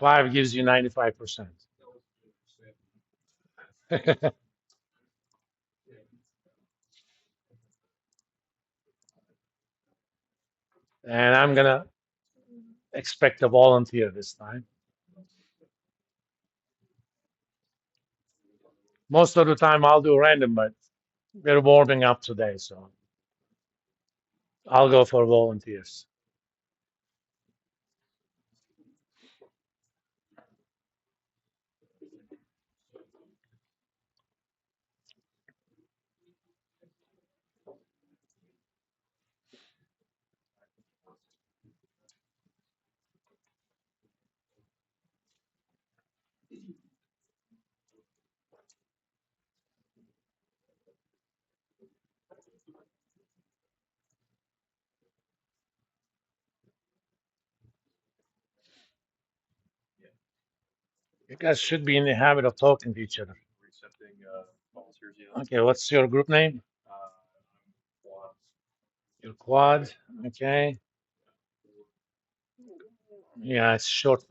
5 gives you 95%. And I'm going to expect a volunteer this time. Most of the time I'll do random, but we're warming up today, so I'll go for volunteers. You guys should be in the habit of talking to each other. Okay, what's your group name? Your quad. Okay. Yeah, it's short.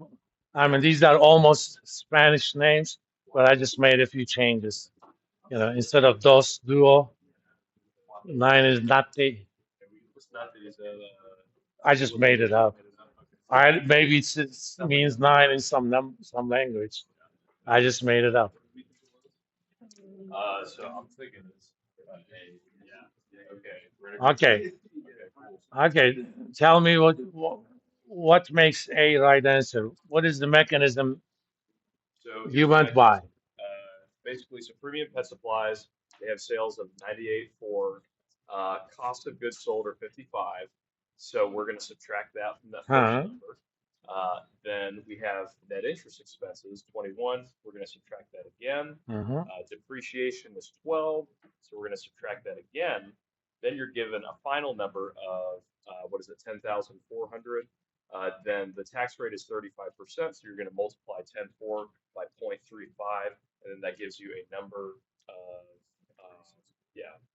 I mean, these are almost Spanish names, but I just made a few changes. You know, instead of dos, duo, 9 is nati. I just made it up. I maybe it means 9 in some language. I just made it up. Okay. Okay. Tell me what makes A right answer. What is the mechanism you went by? Basically, so premium pet supplies, they have sales of 98 for cost of goods sold are 55. So we're going to subtract that from that first number. Then we have net interest expenses, 21. We're going to subtract that again. Depreciation is 12. So we're going to subtract that again. Then you're given a final number of, 10,400. Then the tax rate is 35%. So you're going to multiply 10.4 by 0.35. And then that gives you a number of,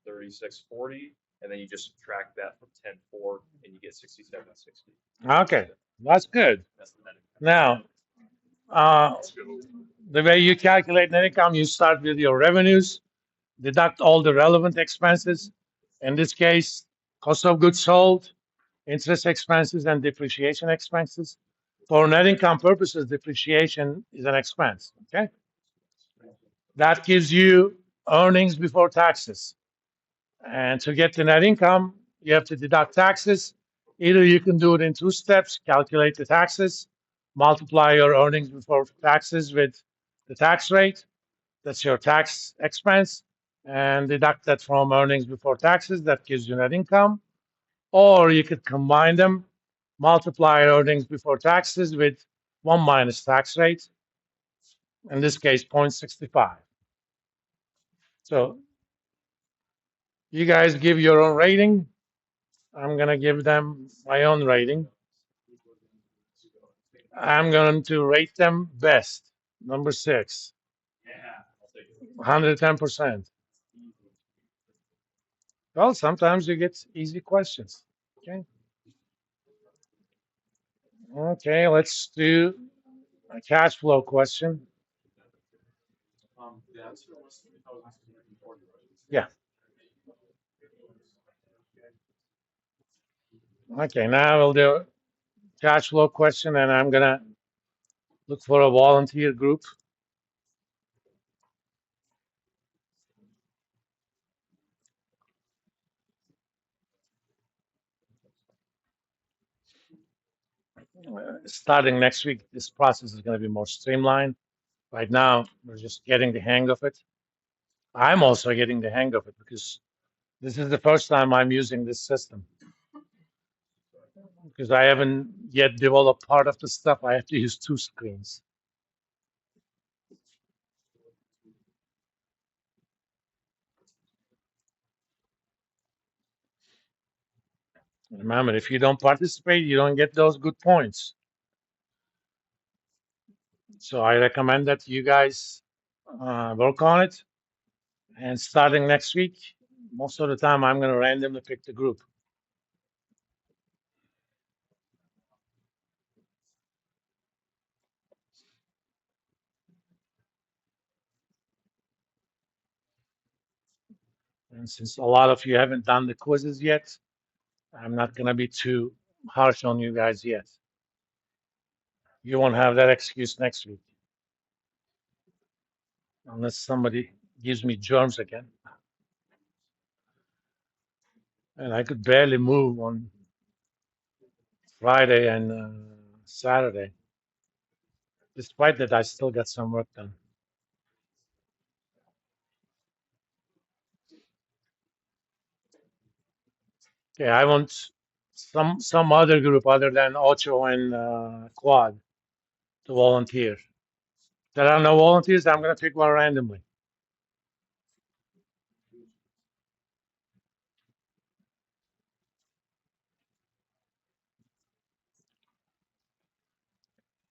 3640. And then you just subtract that from 10.4 and you get 6760. Okay, that's good. Now, the way you calculate net income, you start with your revenues, deduct all the relevant expenses. In this case, cost of goods sold, interest expenses, and depreciation expenses. For net income purposes, depreciation is an expense. Okay, that gives you earnings before taxes. And to get the net income, you have to deduct taxes. Either you can do it in 2 steps, calculate the taxes, multiply your earnings before taxes with the tax rate. That's your tax expense. And deduct that from earnings before taxes. That gives you net income. Or you could combine them, multiply earnings before taxes with 1 minus tax rate. In this case, 0.65. So you guys give your own rating. I'm going to give them my own rating. I'm going to rate them best. Number 6. 110%. Well, sometimes you get easy questions. Okay. Okay, let's do a cash flow question. Yeah. Okay, now we'll do cash flow question, and I'm going to look for a volunteer group. Starting next week, this process is going to be more streamlined. Right now, we're just getting the hang of it. I'm also getting the hang of it because this is the first time I'm using this system. Because I haven't yet developed part of the stuff, I have to use 2 screens. Remember, if you don't participate, you don't get those good points. So I recommend that you guys work on it. And starting next week, most of the time, I'm going to randomly pick the group. And since a lot of you haven't done the quizzes yet, I'm not going to be too harsh on you guys yet. You won't have that excuse next week unless somebody gives me germs again. And I could barely move on Friday and Saturday. Despite that, I still got some work done. Okay, I want some other group other than Ocho and Quad to volunteer. There are no volunteers. I'm going to pick one randomly.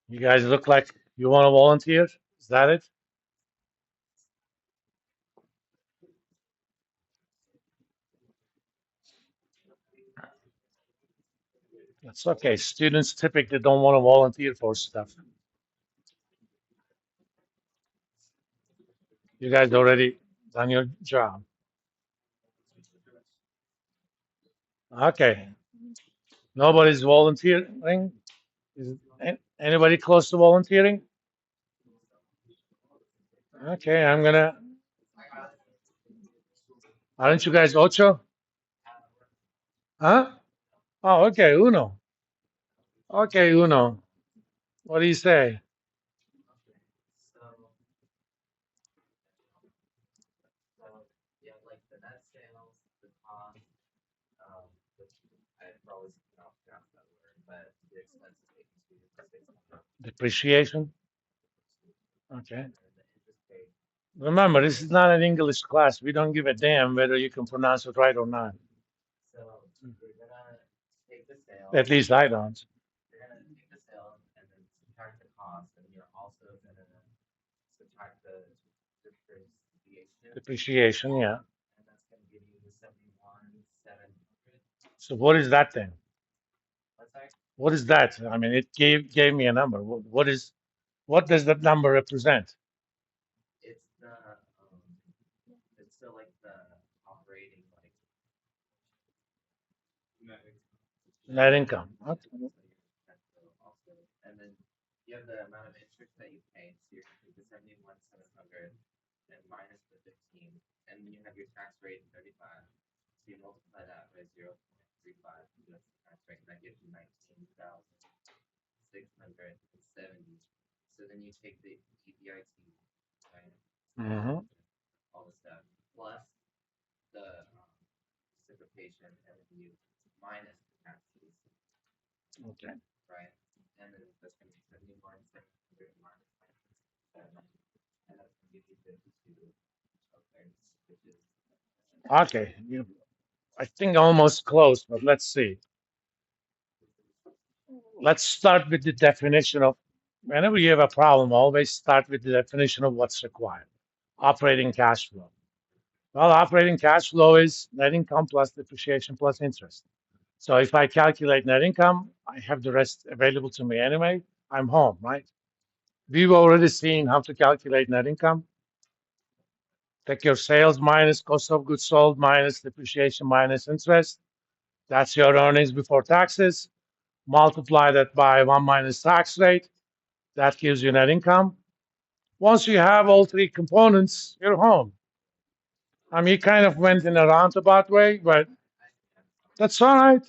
You guys look like you want to volunteer. Is that it? That's okay. Students typically don't want to volunteer for stuff. You guys already done your job. Okay. Nobody's volunteering. Is anybody close to volunteering? Okay, I'm gonna. Aren't you guys ocho? Huh? Oh, okay, uno. Okay, uno. What do you say? Depreciation. Okay. Remember, this is not an English class. We don't give a damn whether you can pronounce it right or not. At least I don't. Depreciation, yeah. So what is that then? What is that? I mean, it gave me a number. What does that number represent? Net income. Okay. Mm-hmm. Okay. Okay. I think almost close, but let's see. Let's start with the definition of. Whenever you have a problem, always start with the definition of what's required. Operating cash flow. Well, operating cash flow is net income plus depreciation plus interest. So if I calculate net income, I have the rest available to me anyway. I'm home, right? We've already seen how to calculate net income. Take your sales minus cost of goods sold minus depreciation minus interest. That's your earnings before taxes. Multiply that by 1 minus tax rate. That gives you net income. Once you have all three components, you're home. I mean, you kind of went in a roundabout way, but that's all right.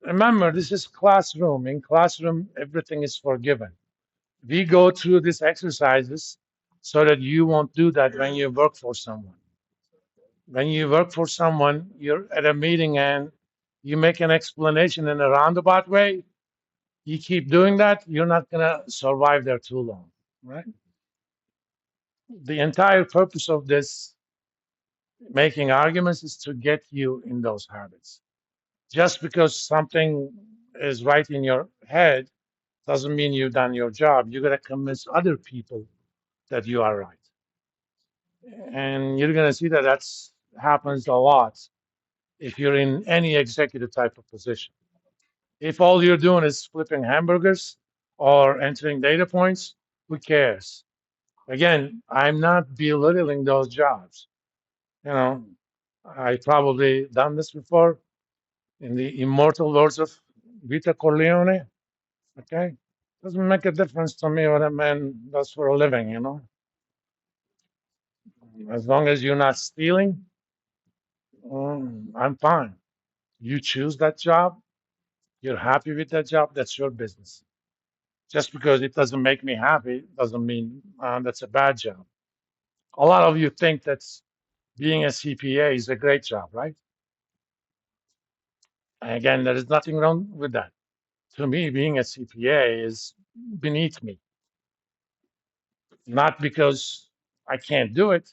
Remember, this is classroom. In classroom, everything is forgiven. We go through these exercises so that you won't do that when you work for someone. When you work for someone, you're at a meeting and you make an explanation in a roundabout way, you keep doing that, you're not going to survive there too long, right? The entire purpose of this making arguments is to get you in those habits. Just because something is right in your head doesn't mean you've done your job. You got to convince other people that you are right. And you're going to see that that's happens a lot if you're in any executive type of position. If all you're doing is flipping hamburgers or entering data points, who cares? Again, I'm not belittling those jobs. You know, I probably done this before in the immortal words of Vita Corleone. Okay, doesn't make a difference to me what a man does for a living. As long as you're not stealing, I'm fine. You choose that job. You're happy with that job. That's your business. Just because it doesn't make me happy doesn't mean that's a bad job. A lot of you think that being a CPA is a great job, right? And again, there is nothing wrong with that. To me, being a CPA is beneath me, not because I can't do it.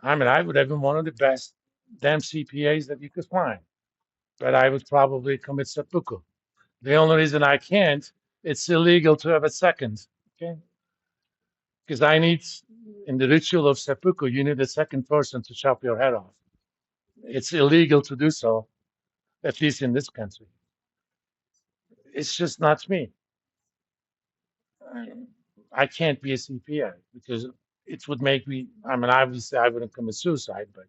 I mean, I would have been one of the best damn CPAs that you could find, but I would probably commit seppuku. The only reason I can't, it's illegal to have a second, okay? Because I need, in the ritual of seppuku, you need a second person to chop your head off. It's illegal to do so, at least in this country. It's just not me. I can't be a CPA because it would make me, I mean, obviously I wouldn't commit suicide, but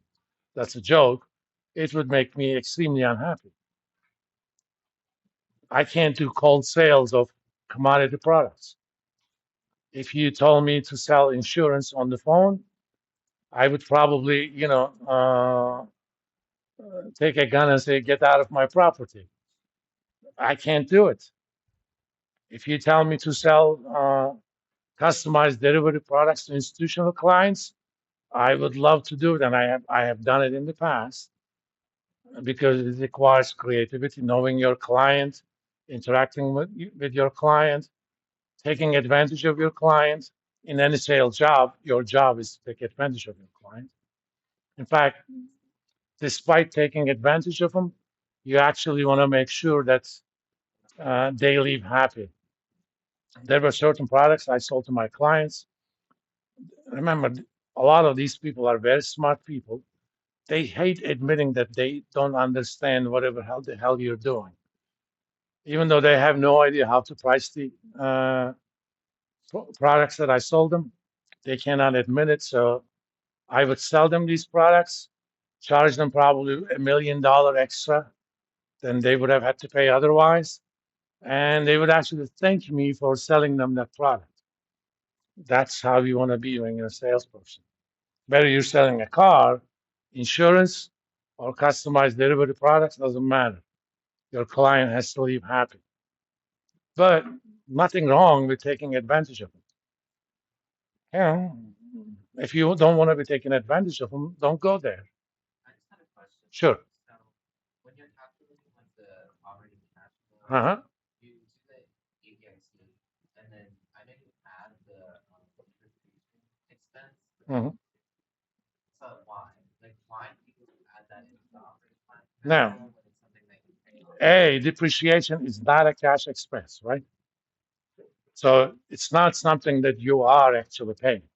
that's a joke. It would make me extremely unhappy. I can't do cold sales of commodity products. If you told me to sell insurance on the phone, I would probably, take a gun and say, get out of my property. I can't do it. If you tell me to sell customized derivative products to institutional clients, I would love to do it, and I have done it in the past because it requires creativity, knowing your client, interacting with your client, taking advantage of your client. In any sales job, your job is to take advantage of your client. In fact, despite taking advantage of them, you actually want to make sure that they leave happy. There were certain products I sold to my clients. Remember, a lot of these people are very smart people. They hate admitting that they don't understand whatever the hell you're doing, even though they have no idea how to price the products that I sold them. They cannot admit it. So I would sell them these products, charge them probably $1 million extra than they would have had to pay otherwise. And they would actually thank me for selling them that product. That's how you want to be when you're a salesperson. Whether you're selling a car, insurance, or customized derivative products, doesn't matter. Your client has to leave happy. But nothing wrong with taking advantage of them. You know, if you don't want to be taking advantage of them, don't go there. Sure. Uh-huh. Mhm. Now, A, depreciation is not a cash expense, right? So it's not something that you are actually paying.